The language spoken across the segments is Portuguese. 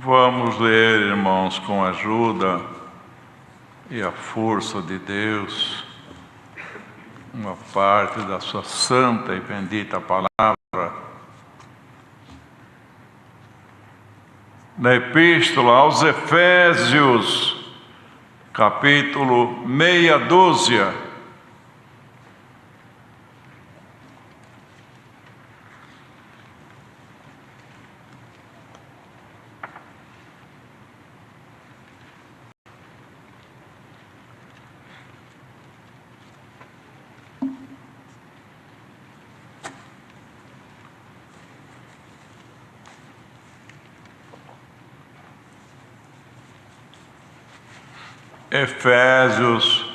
Vamos ler, irmãos, com a ajuda e a força de Deus, uma parte da sua santa e bendita palavra. Na Epístola aos Efésios, capítulo meia dúzia. Efésios,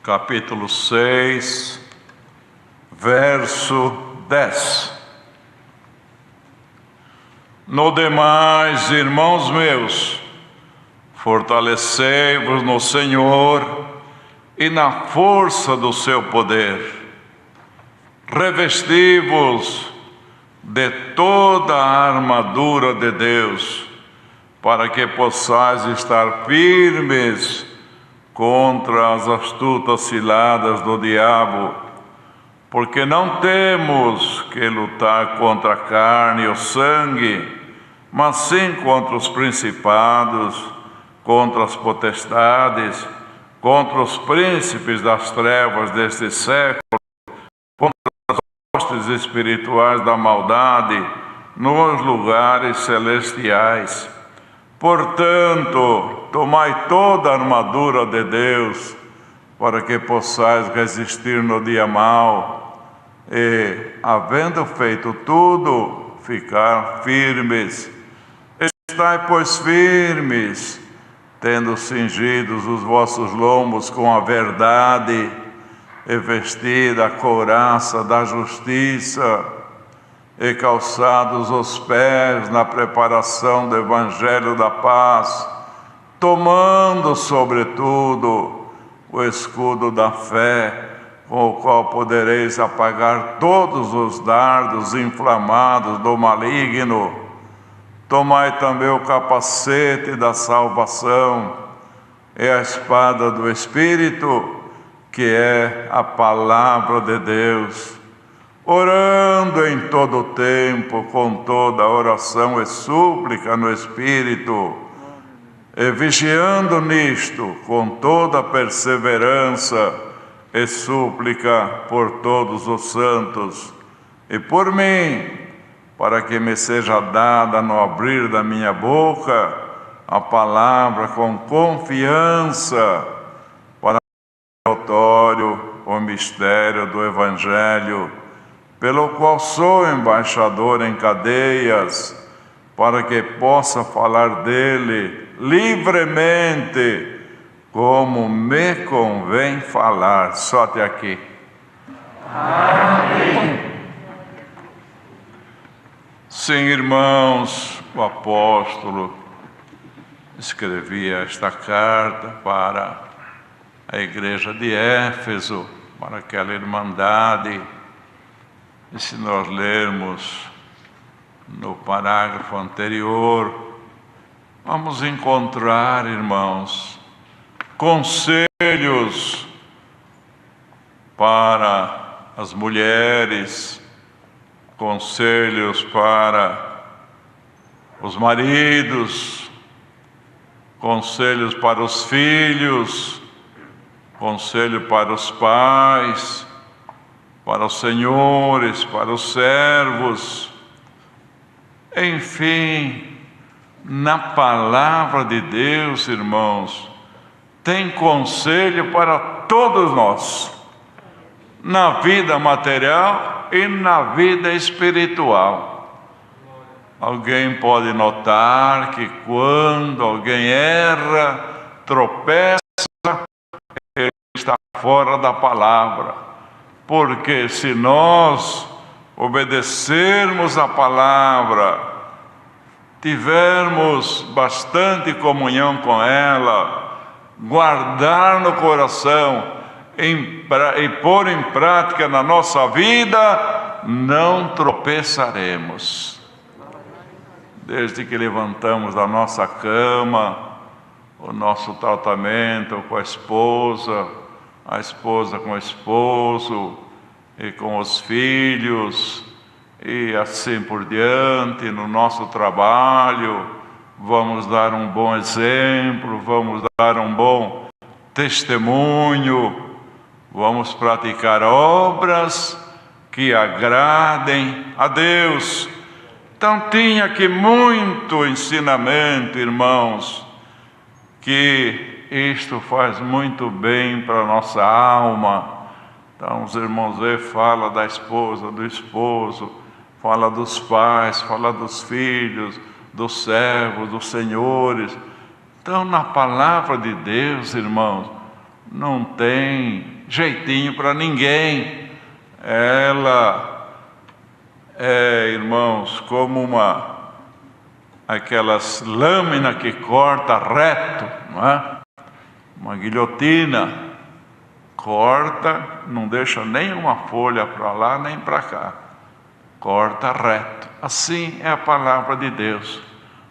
capítulo 6, verso 10. No demais, irmãos meus, fortalecei-vos no Senhor e na força do seu poder. Revesti-vos de toda a armadura de Deus, para que possais estar firmes contra as astutas ciladas do diabo, porque não temos que lutar contra a carne e o sangue, mas sim contra os principados, contra as potestades, contra os príncipes das trevas deste século, contra as hostes espirituais da maldade nos lugares celestiais. Portanto, tomai toda a armadura de Deus, para que possais resistir no dia mau, e, havendo feito tudo, ficar firmes. Estai, pois, firmes, tendo cingidos os vossos lombos com a verdade, e vestida a couraça da justiça, e calçados os pés na preparação do Evangelho da paz, tomando, sobretudo, o escudo da fé, com o qual podereis apagar todos os dardos inflamados do maligno. Tomai também o capacete da salvação e a espada do Espírito, que é a palavra de Deus, orando em todo o tempo, com toda oração e súplica no Espírito, e vigiando nisto, com toda perseverança e súplica por todos os santos, e por mim, para que me seja dada no abrir da minha boca a palavra com confiança, para notório o mistério do Evangelho, pelo qual sou embaixador em cadeias, para que possa falar dele livremente, como me convém falar. Só até aqui. Amém. Sim, irmãos, o apóstolo escrevia esta carta para a igreja de Éfeso, para aquela irmandade. E se nós lermos no parágrafo anterior, vamos encontrar, irmãos, conselhos para as mulheres, conselhos para os maridos, conselhos para os filhos, conselho para os pais, para os senhores, para os servos. Enfim, na palavra de Deus, irmãos, tem conselho para todos nós, na vida material e na vida espiritual. Alguém pode notar que quando alguém erra, tropeça, ele está fora da palavra. Porque se nós obedecermos a palavra, tivermos bastante comunhão com ela, guardar no coração e pôr em prática na nossa vida, não tropeçaremos. desde que levantamos da nossa cama, o nosso tratamento com a esposa com o esposo, e com os filhos, e assim por diante, no nosso trabalho, vamos dar um bom exemplo, vamos dar um bom testemunho, vamos praticar obras que agradem a Deus. Então tinha aqui muito ensinamento, irmãos, que isto faz muito bem para a nossa alma. Então os irmãos fala da esposa, do esposo, fala dos pais, fala dos filhos, dos servos, dos senhores. Então na palavra de Deus, irmãos, não tem jeitinho para ninguém. Ela é, irmãos, como aquelas lâminas que corta reto, não é? Uma guilhotina, corta, não deixa nenhuma folha para lá nem para cá, corta reto. Assim é a palavra de Deus.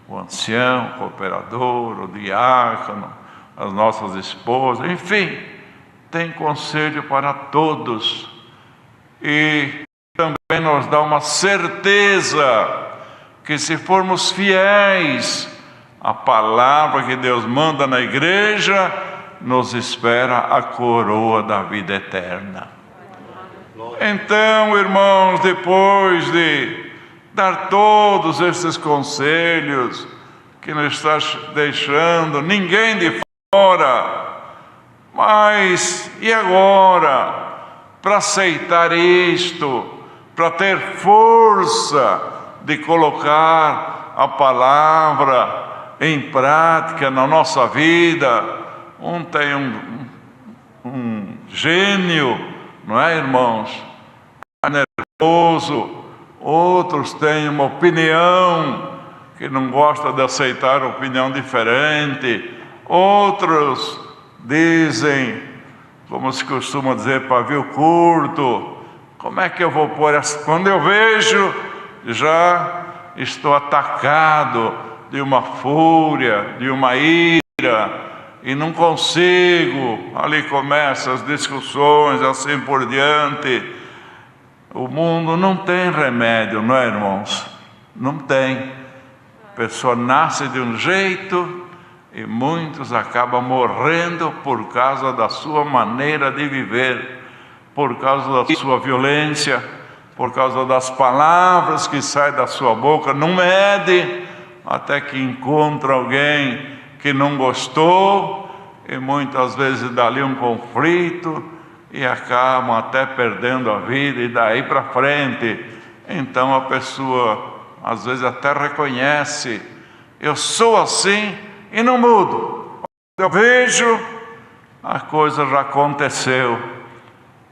O ancião, o cooperador, o diácono, as nossas esposas, enfim, tem conselho para todos. E também nos dá uma certeza que, se formos fiéis à palavra que Deus manda na igreja, nos espera a coroa da vida eterna. Então, irmãos, depois de dar todos esses conselhos que nos está deixando ninguém de fora, mas e agora, para aceitar isto, para ter força de colocar a palavra em prática na nossa vida? Um tem um gênio, não é, irmãos? Nervoso. Outros têm uma opinião que não gosta de aceitar opinião diferente. Outros dizem, como se costuma dizer, pavio curto. Como é que eu vou pôr essa? Quando eu vejo, já estou atacado de uma fúria, de uma ira, e não consigo. Ali começam as discussões, assim por diante. O mundo não tem remédio, não é, irmãos? Não tem. A pessoa nasce de um jeito e muitos acabam morrendo por causa da sua maneira de viver, por causa da sua violência, por causa das palavras que saem da sua boca. Não mede até que encontra alguém que não gostou, e muitas vezes dali um conflito, e acabam até perdendo a vida, e daí para frente. Então a pessoa às vezes até reconhece: eu sou assim e não mudo. Eu vejo, a coisa já aconteceu.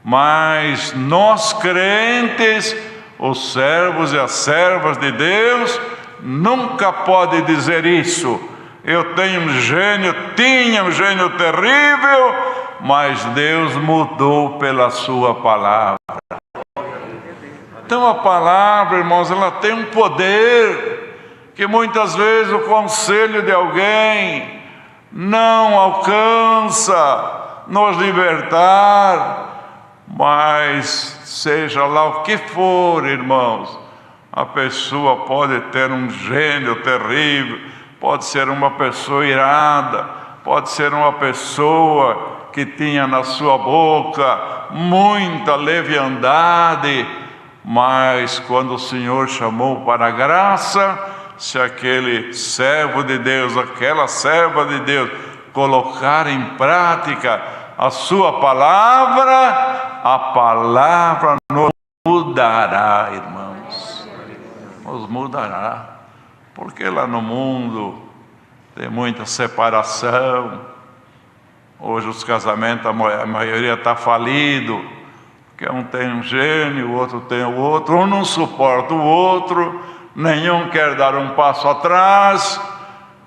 Mas nós crentes, os servos e as servas de Deus, nunca pode dizer isso. Eu tenho tinha um gênio terrível, mas Deus mudou pela sua palavra. Então a palavra, irmãos, ela tem um poder que muitas vezes o conselho de alguém não alcança nos libertar, mas seja lá o que for, irmãos, a pessoa pode ter um gênio terrível, pode ser uma pessoa irada, pode ser uma pessoa que tinha na sua boca muita leviandade, mas quando o Senhor chamou para a graça, se aquele servo de Deus, aquela serva de Deus, colocar em prática a sua palavra, a palavra nos mudará, irmãos, nos mudará. Porque lá no mundo tem muita separação. Hoje os casamentos, a maioria está falido, porque um tem um gênio, o outro tem o outro, um não suporta o outro, nenhum quer dar um passo atrás.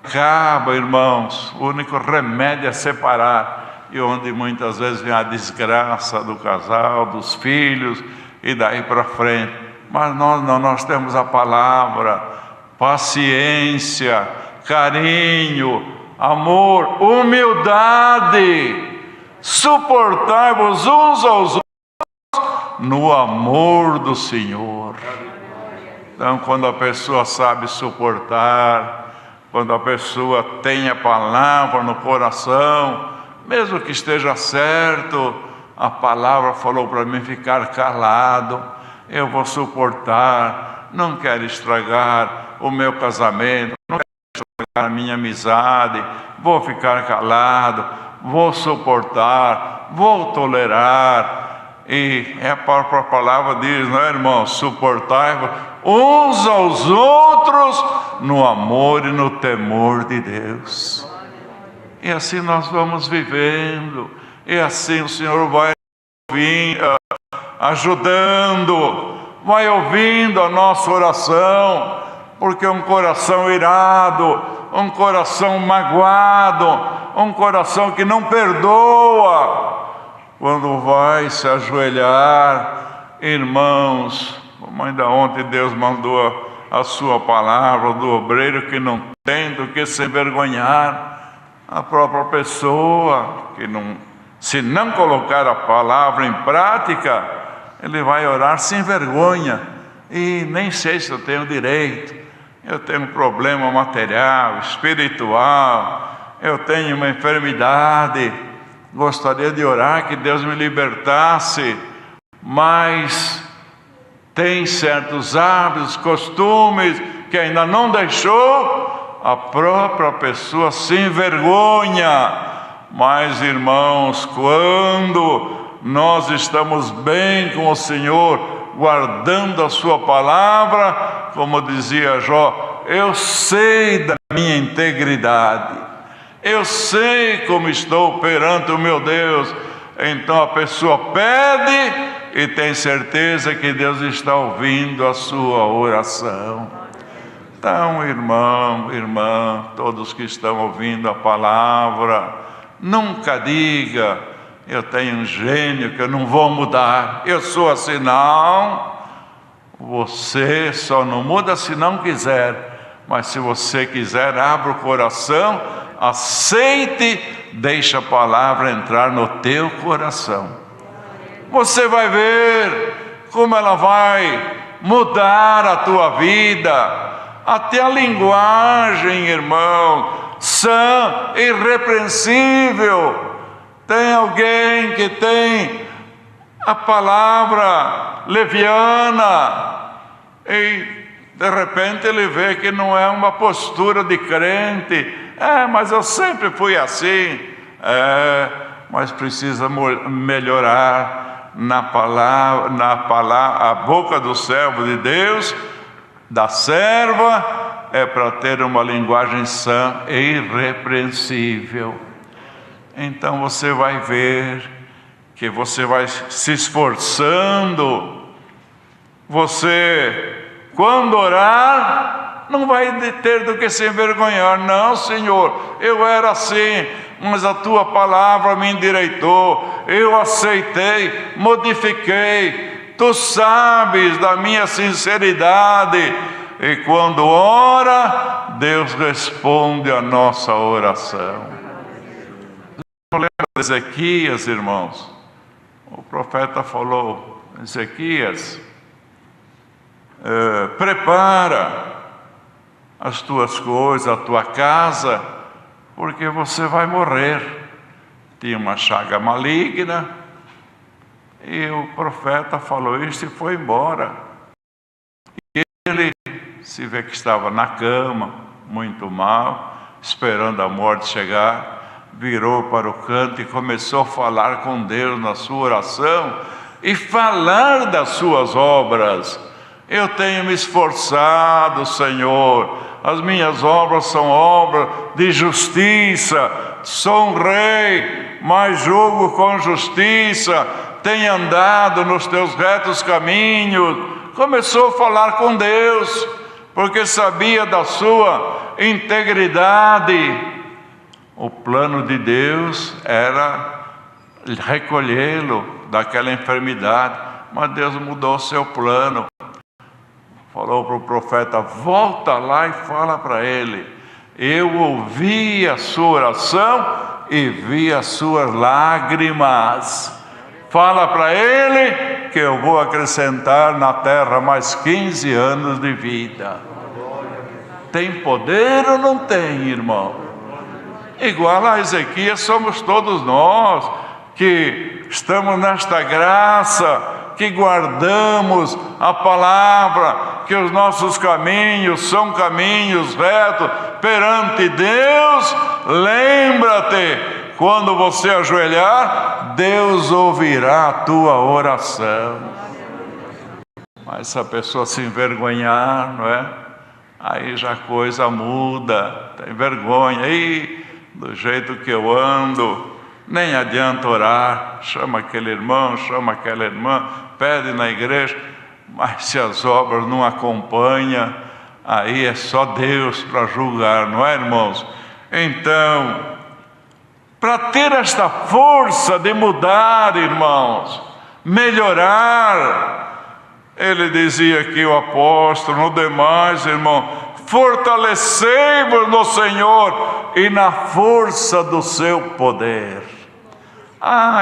Acaba, irmãos, o único remédio é separar, e onde muitas vezes vem a desgraça do casal, dos filhos, e daí para frente. Mas nós não, nós temos a palavra paciência, carinho, amor, humildade. Suportai-vos uns aos outros no amor do Senhor. Então, quando a pessoa sabe suportar, quando a pessoa tem a palavra no coração, mesmo que esteja certo, a palavra falou para mim ficar calado, eu vou suportar, não quero estragar o meu casamento, não quero estragar a minha amizade, vou ficar calado, vou suportar, vou tolerar. E a própria palavra diz, não é, irmão? Suportai-vos uns aos outros no amor e no temor de Deus. E assim nós vamos vivendo, e assim o Senhor vai ajudando, vai ouvindo a nossa oração, porque um coração irado, um coração magoado, um coração que não perdoa, quando vai se ajoelhar, irmãos, como ainda ontem Deus mandou a sua palavra do obreiro que não tem do que se envergonhar, a própria pessoa que se não colocar a palavra em prática, ele vai orar sem vergonha, e nem sei se eu tenho direito, eu tenho um problema material, espiritual, eu tenho uma enfermidade, gostaria de orar que Deus me libertasse, mas tem certos hábitos, costumes que ainda não deixou, a própria pessoa se envergonha. Mas, irmãos, quando nós estamos bem com o Senhor, guardando a sua palavra, como dizia Jó, eu sei da minha integridade, eu sei como estou perante o meu Deus. Então a pessoa pede e tem certeza que Deus está ouvindo a sua oração. Então, irmão, irmã, todos que estão ouvindo a palavra, nunca diga, eu tenho um gênio que eu não vou mudar, eu sou assim. Não, você só não muda se não quiser, mas se você quiser, abra o coração, aceite, deixa a palavra entrar no teu coração. Você vai ver como ela vai mudar a tua vida, até a linguagem, irmão, sã, irrepreensível. Tem alguém que tem a palavra leviana e de repente ele vê que não é uma postura de crente. Mas eu sempre fui assim. Mas precisa melhorar na palavra, a boca do servo de Deus, da serva, é para ter uma linguagem sã e irrepreensível. Então você vai ver que você vai se esforçando. Você, quando orar, não vai ter do que se envergonhar. Não, Senhor, eu era assim, mas a tua palavra me endireitou, eu aceitei, modifiquei. Tu sabes da minha sinceridade. E quando ora, Deus responde a nossa oração. Não lembra de Ezequias, irmãos? O profeta falou, Ezequias, prepara as tuas coisas, a tua casa, porque você vai morrer. Tinha uma chaga maligna, e o profeta falou isso e foi embora. E ele se vê que estava na cama, muito mal, esperando a morte chegar, virou para o canto e começou a falar com Deus na sua oração e falar das suas obras. Eu tenho me esforçado, Senhor, as minhas obras são obras de justiça, sou um rei, mas julgo com justiça, tenho andado nos teus retos caminhos. Começou a falar com Deus, porque sabia da sua integridade. O plano de Deus era recolhê-lo daquela enfermidade, mas Deus mudou seu plano. falou para o profeta: volta lá e fala para ele, eu ouvi a sua oração e vi as suas lágrimas. Fala para ele que eu vou acrescentar na terra mais 15 anos de vida. Tem poder ou não tem, irmão? Igual a Ezequias, somos todos nós que estamos nesta graça, que guardamos a palavra, que os nossos caminhos são caminhos retos perante Deus. Lembra-te, quando você ajoelhar, Deus ouvirá a tua oração. Mas se a pessoa se envergonhar, não é? Aí já a coisa muda, tem vergonha. E do jeito que eu ando, nem adianta orar, chama aquele irmão, chama aquela irmã, pede na igreja, mas se as obras não acompanham, aí é só Deus para julgar, não é, irmãos? Então, para ter esta força de mudar, irmãos, melhorar, ele dizia aqui, o apóstolo, no demais, irmão, fortalecei-vos no Senhor e na força do seu poder.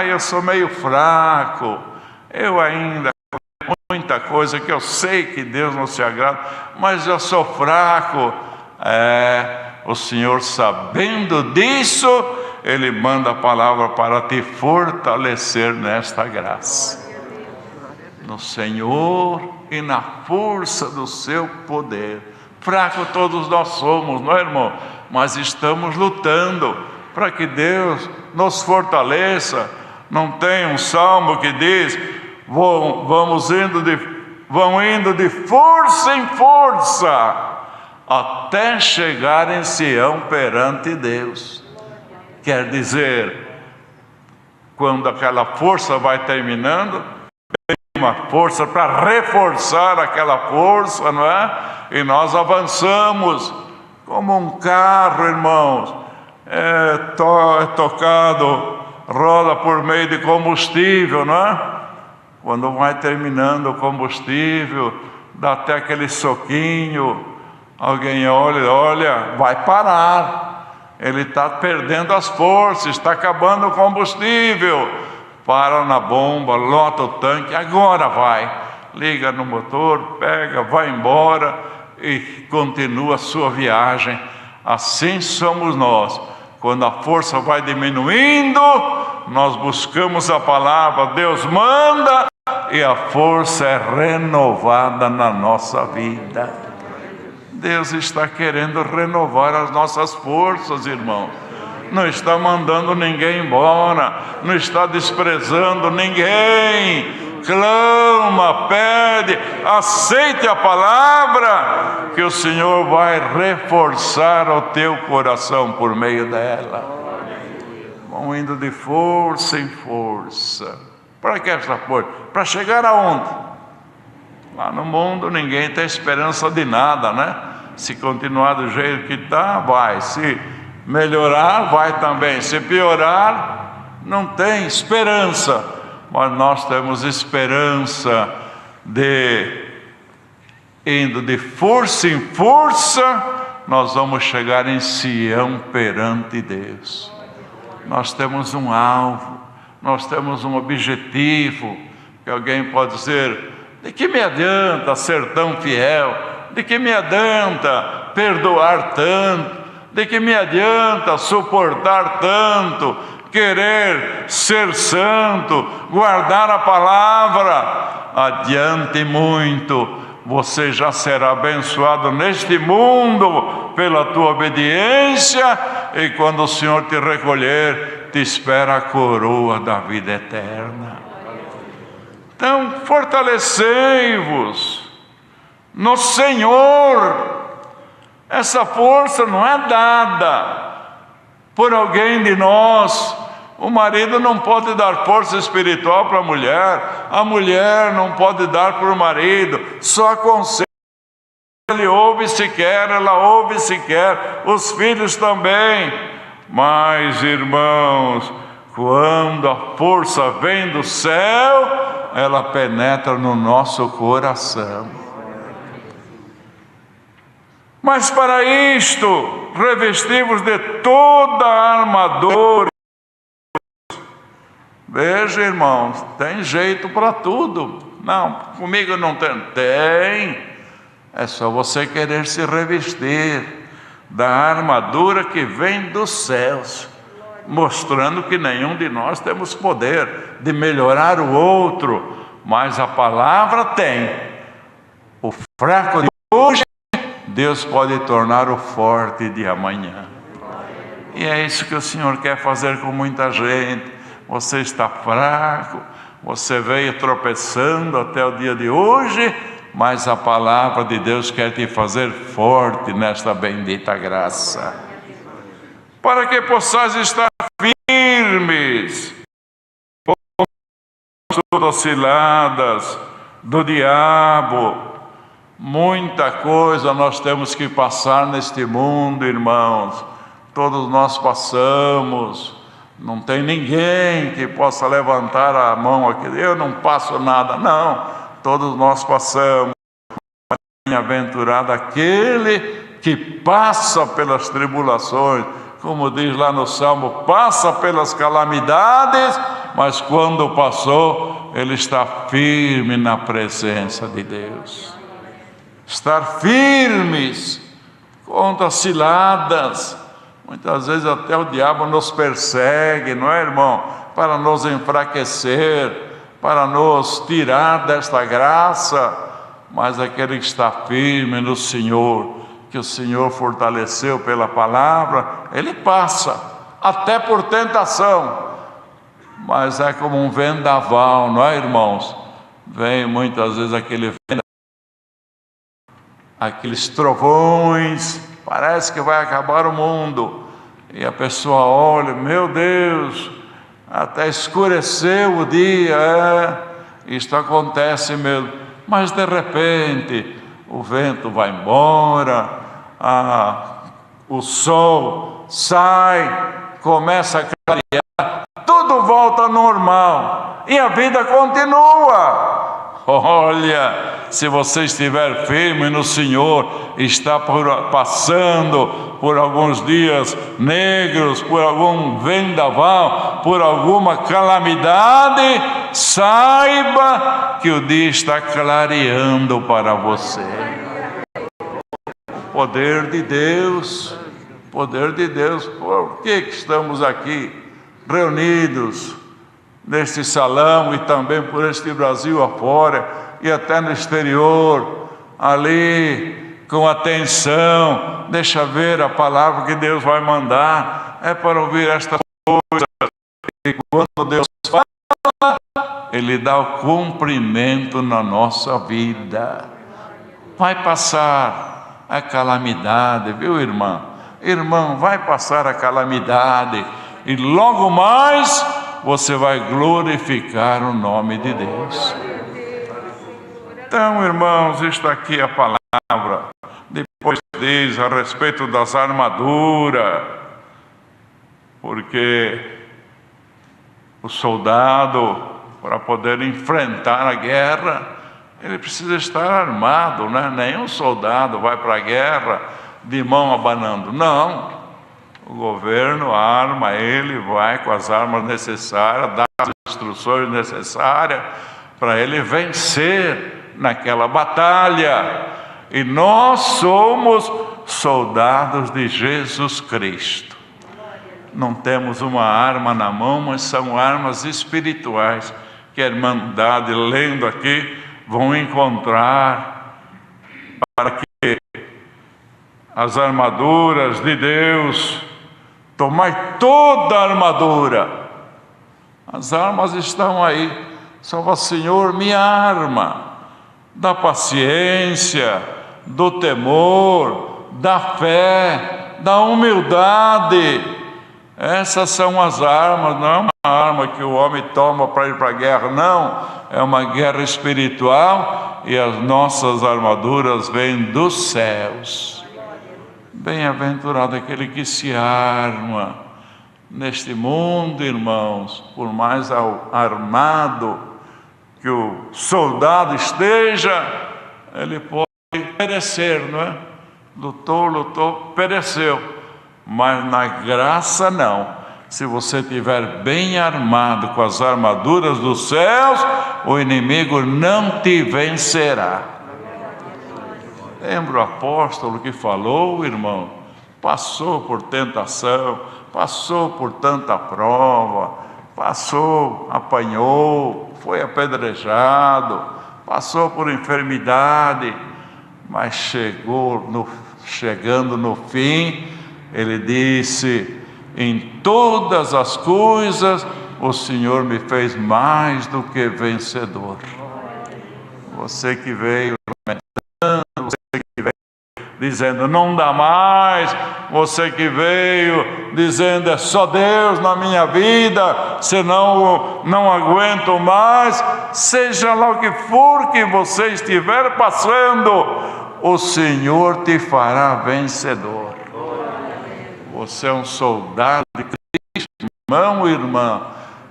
Eu sou meio fraco, eu ainda tenho muita coisa que eu sei que Deus não se agrada, mas eu sou fraco. O Senhor, sabendo disso, Ele manda a palavra para te fortalecer nesta graça. No Senhor e na força do seu poder. Fraco todos nós somos, não é, irmão? Mas estamos lutando para que Deus nos fortaleça. Não tem um salmo que diz: vão indo de força em força, até chegar em Sião perante Deus. Quer dizer, quando aquela força vai terminando, uma força para reforçar aquela força, não é? E nós avançamos como um carro, irmãos, é tocado, roda por meio de combustível, não é? Quando vai terminando o combustível, dá até aquele soquinho, alguém olha, vai parar, ele está perdendo as forças, está acabando o combustível. Para na bomba, lota o tanque, agora vai, liga no motor, pega, vai embora e continua a sua viagem. Assim somos nós. Quando a força vai diminuindo, nós buscamos a palavra, Deus manda e a força é renovada na nossa vida. Deus está querendo renovar as nossas forças, irmãos. Não está mandando ninguém embora, não está desprezando ninguém. Clama, pede, aceite a palavra, que o Senhor vai reforçar o teu coração por meio dela. Vão indo de força em força. Para que esta força? Para chegar aonde? Lá no mundo ninguém tem esperança de nada, né? Se continuar do jeito que está, vai. Se melhorar, vai também. Se piorar, não tem esperança. Mas nós temos esperança de, indo de força em força, nós vamos chegar em Sião perante Deus. Nós temos um alvo, nós temos um objetivo, que alguém pode dizer: de que me adianta ser tão fiel? De que me adianta perdoar tanto? De que me adianta suportar tanto, querer ser santo, guardar a palavra? Adiante muito, você já será abençoado neste mundo pela tua obediência, e quando o Senhor te recolher, te espera a coroa da vida eterna. Então, fortalecei-vos no Senhor. Essa força não é dada por alguém de nós. O marido não pode dar força espiritual para a mulher não pode dar para o marido, só aconselha. Ele ouve se quer, ela ouve se quer, os filhos também. Mas, irmãos, quando a força vem do céu, ela penetra no nosso coração. Mas para isto, revestivos de toda a armadura. Veja, irmãos, tem jeito para tudo. Não, comigo não tem. Tem. É só você querer se revestir da armadura que vem dos céus, mostrando que nenhum de nós temos poder de melhorar o outro, mas a palavra tem. O fraco de hoje, Deus pode tornar o forte de amanhã. E é isso que o Senhor quer fazer com muita gente. Você está fraco, você veio tropeçando até o dia de hoje, mas a palavra de Deus quer te fazer forte nesta bendita graça, para que possais estar firmes contra as ciladas do diabo. Muita coisa nós temos que passar neste mundo, irmãos. Todos nós passamos. Não tem ninguém que possa levantar a mão aqui, eu não passo nada. Não, todos nós passamos. Bem-aventurado aquele que passa pelas tribulações, como diz lá no Salmo, passa pelas calamidades, mas quando passou, ele está firme na presença de Deus. Estar firmes contra as ciladas. Muitas vezes até o diabo nos persegue, não é, irmão? Para nos enfraquecer, para nos tirar desta graça. Mas aquele que está firme no Senhor, que o Senhor fortaleceu pela palavra, ele passa, até por tentação. Mas é como um vendaval, não é, irmãos? Vem muitas vezes aqueles trovões, parece que vai acabar o mundo. E a pessoa olha, meu Deus, até escureceu o dia, isto acontece mesmo. Mas de repente, o vento vai embora, o sol sai, começa a clarear, tudo volta ao normal, e a vida continua. Olha, se você estiver firme no Senhor, está passando por alguns dias negros, por algum vendaval, por alguma calamidade, saiba que o dia está clareando para você. O poder de Deus, por que estamos aqui reunidos neste salão e também por este Brasil afora e até no exterior, ali com atenção, deixa ver a palavra que Deus vai mandar, é para ouvir estas coisas, e quando Deus fala, Ele dá o cumprimento na nossa vida. Vai passar a calamidade, viu, irmã? Irmão, vai passar a calamidade, e logo mais você vai glorificar o nome de Deus. Então, irmãos, está aqui a palavra. Depois diz a respeito das armaduras, porque o soldado, para poder enfrentar a guerra, ele precisa estar armado, né? Nenhum soldado vai para a guerra de mão abanando, não. O governo arma ele, vai com as armas necessárias, dá as instruções necessárias para ele vencer naquela batalha. E nós somos soldados de Jesus Cristo. Não temos uma arma na mão, mas são armas espirituais que a Irmandade, lendo aqui, vão encontrar para que as armaduras de Deus, tomai toda a armadura. As armas estão aí. Só o Senhor, minha arma, da paciência, do temor, da fé, da humildade. Essas são as armas, não é uma arma que o homem toma para ir para a guerra, não. É uma guerra espiritual e as nossas armaduras vêm dos céus. Bem-aventurado aquele que se arma neste mundo, irmãos, por mais armado que o soldado esteja, ele pode perecer, não é? lutou, pereceu. Mas na graça não. Se você estiver bem armado com as armaduras dos céus, o inimigo não te vencerá. Lembra o apóstolo que falou, irmão? Passou por tentação, passou por tanta prova, passou, apanhou, foi apedrejado, passou por enfermidade, mas chegando no fim, ele disse: em todas as coisas o Senhor me fez mais do que vencedor. Você que veio lamentando, você que veio dizendo não dá mais, você que veio dizendo é só Deus na minha vida, senão não aguento mais, seja lá o que for que você estiver passando, o Senhor te fará vencedor. Você é um soldado de Cristo, irmão e irmã,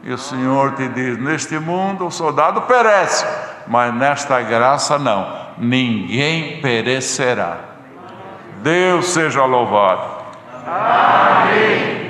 e o Senhor te diz: neste mundo o soldado perece, mas nesta graça não, ninguém perecerá. Deus seja louvado. Amém.